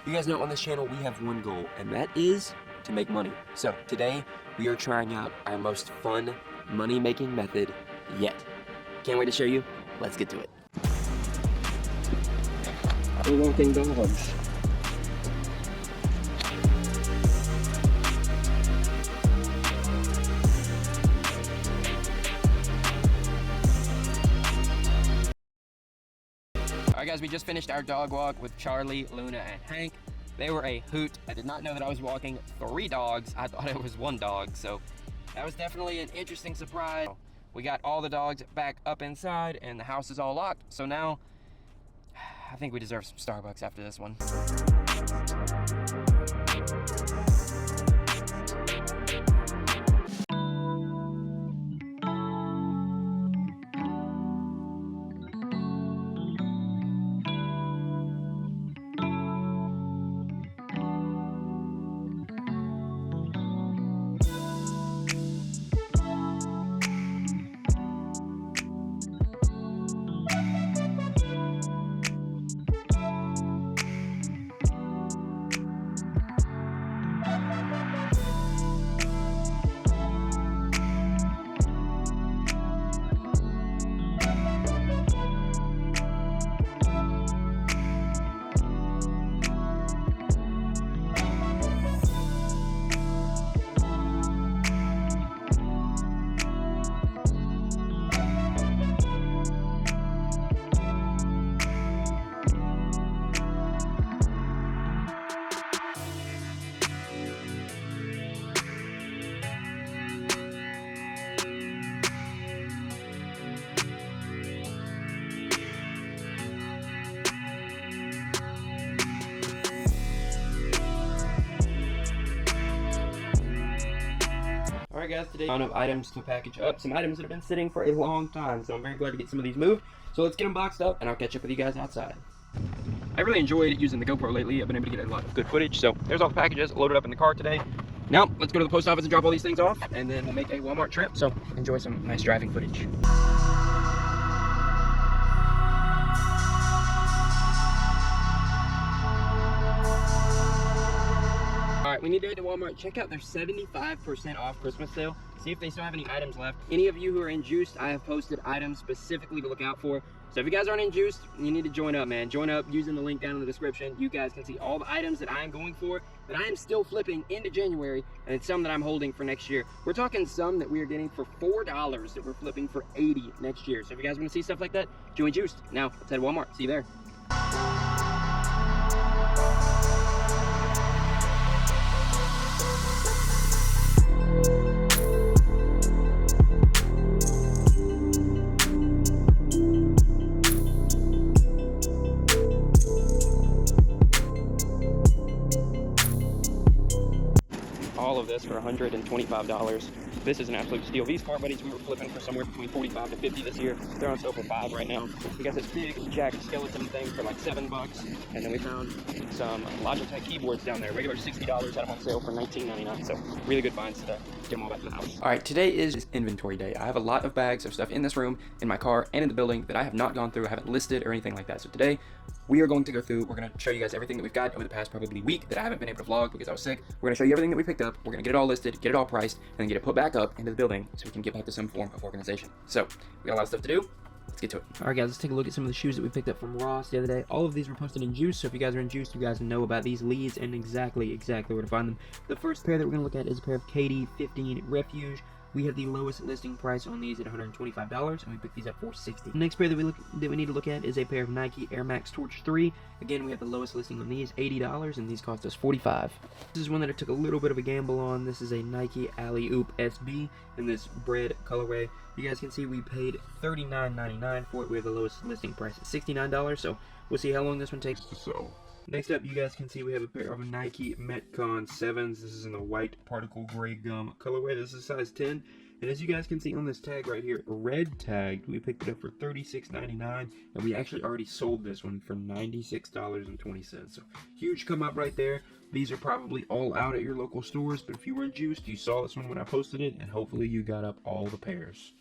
You guys know on this channel we have one goal, and that is to make money. So today we are trying out our most fun money-making method yet. Can't wait to show you. Let's get to it. We're walking dogs. Alright guys, we just finished our dog walk with Charlie, Luna, and Hank. They were a hoot. I did not know that I was walking 3 dogs. I thought it was 1 dog, so that was definitely an interesting surprise. We got all the dogs back up inside and the house is all locked, so now I think we deserve some Starbucks after this one. Alright guys, today amount of items to package up. Some items that have been sitting for a long time, so I'm very glad to get some of these moved. So let's get them boxed up and I'll catch up with you guys outside. I really enjoyed using the GoPro lately. I've been able to get a lot of good footage. So there's all the packages loaded up in the car today. Now let's go to the post office and drop all these things off, and then we'll make a Walmart trip. So enjoy some nice driving footage. Alright, we need to head to Walmart, check out their 75% off Christmas sale, see if they still have any items left. Any of you who are in Juiced, I have posted items specifically to look out for. So if you guys aren't in Juiced, you need to join up, man. Join up using the link down in the description. You guys can see all the items that I am going for, that I am still flipping into January, and it's some that I'm holding for next year. We're talking some that we are getting for $4 that we're flipping for $80 next year. So if you guys want to see stuff like that, join Juiced. Now, let's head to Walmart. See you there. All of this for $125. This is an absolute steal. These car buddies we were flipping for somewhere between $45 to $50 this year. They're on sale for $5 right now. We got this big Jack Skeleton thing for like $7, and then we found some Logitech keyboards down there. Regular $60, had them on sale for $19.99. So really good finds to get them all back to the house. All right, today is inventory day. I have a lot of bags of stuff in this room, in my car, and in the building that I have not gone through. I haven't listed or anything like that. So today we are going to go through. We're going to show you guys everything that we've got over the past probably week that I haven't been able to vlog because I was sick. We're going to show you everything that we picked up. We're going to get it all listed, get it all priced, and then get it put back up into the building so we can get back to some form of organization. So we got a lot of stuff to do. Let's get to it. All right, guys, let's take a look at some of the shoes that we picked up from Ross the other day. All of these were posted in Juice, so if you guys are in Juice, you guys know about these leads and exactly where to find them. The first pair that we're going to look at is a pair of KD15 Refuge. We have the lowest listing price on these at $125, and we picked these up for $60. The next pair that we need to look at is a pair of Nike Air Max Torch 3. Again, we have the lowest listing on these, $80, and these cost us $45. This is one that I took a little bit of a gamble on. This is a Nike Alley Oop SB in this bread colorway. You guys can see we paid $39.99 for it. We have the lowest listing price at $69, so we'll see how long this one takes to sell. Next up, you guys can see we have a pair of Nike Metcon 7s. This is in the white particle gray gum colorway. This is size 10. And as you guys can see on this tag right here, red tagged, we picked it up for $36.99. And we actually already sold this one for $96.20. So huge come up right there. These are probably all out at your local stores. But if you were in Juiced, you saw this one when I posted it. And hopefully you got up all the pairs.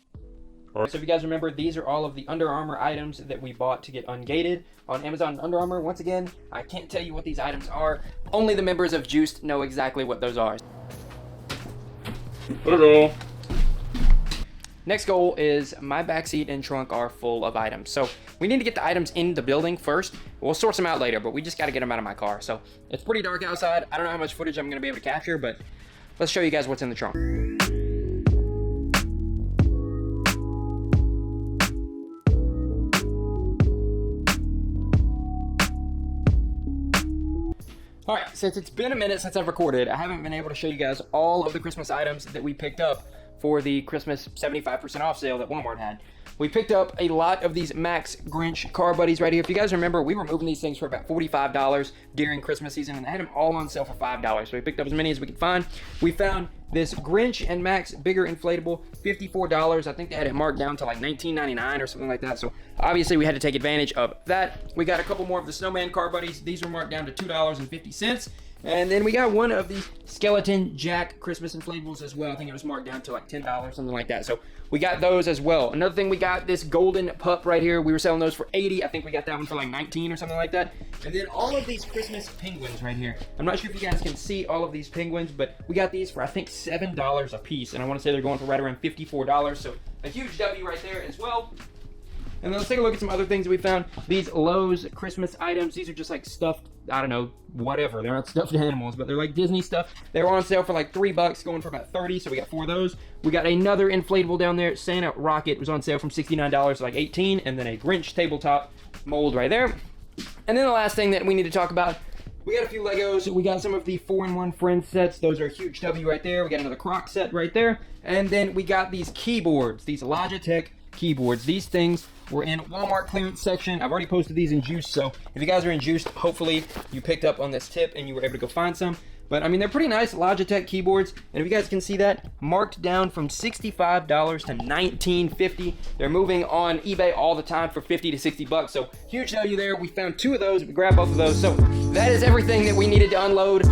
So if you guys remember, these are all of the Under Armour items that we bought to get ungated on Amazon and Under Armour. Once again, I can't tell you what these items are. Only the members of Juiced know exactly what those are. Hello. Next goal is my backseat and trunk are full of items. So we need to get the items in the building first. We'll sort them out later, but we just got to get them out of my car. So it's pretty dark outside. I don't know how much footage I'm going to be able to capture, but let's show you guys what's in the trunk. All right, since it's been a minute since I've recorded, I haven't been able to show you guys all of the Christmas items that we picked up for the Christmas 75% off sale that Walmart had. We picked up a lot of these Max Grinch car buddies right here. If you guys remember, we were moving these things for about $45 during Christmas season, and I had them all on sale for $5. So we picked up as many as we could find. We found this Grinch and Max bigger inflatable, $54. I think they had it marked down to like $19.99 or something like that. So obviously we had to take advantage of that. We got a couple more of the Snowman car buddies. These were marked down to $2.50. And then we got one of these Skeleton Jack Christmas inflatables as well. I think it was marked down to like $10, something like that. So we got those as well. Another thing, we got this golden pup right here. We were selling those for $80. I think we got that one for like $19 or something like that. And then all of these Christmas penguins right here. I'm not sure if you guys can see all of these penguins, but we got these for I think $7 a piece. And I want to say they're going for right around $54. So a huge W right there as well. And then let's take a look at some other things that we found. These Lowe's Christmas items. These are just like stuffed, I don't know, whatever. They're not stuffed animals, but they're like Disney stuff. They were on sale for like $3, going for about $30, so we got 4 of those. We got another inflatable down there. Santa Rocket. It was on sale from $69 to like $18, and then a Grinch tabletop mold right there. And then the last thing that we need to talk about, we got a few Legos. We got some of the 4-in-1 Friends sets. Those are a huge W right there. We got another Croc set right there. And then we got these keyboards, these Logitech keyboards. These things were in Walmart clearance section. I've already posted these in Juice, so if you guys are in Juice, hopefully you picked up on this tip and you were able to go find some. But I mean, they're pretty nice Logitech keyboards, and if you guys can see that, marked down from $65 to $19.50. They're moving on eBay all the time for $50 to $60, so huge value there. We found 2 of those. We grabbed both of those. So that is everything that we needed to unload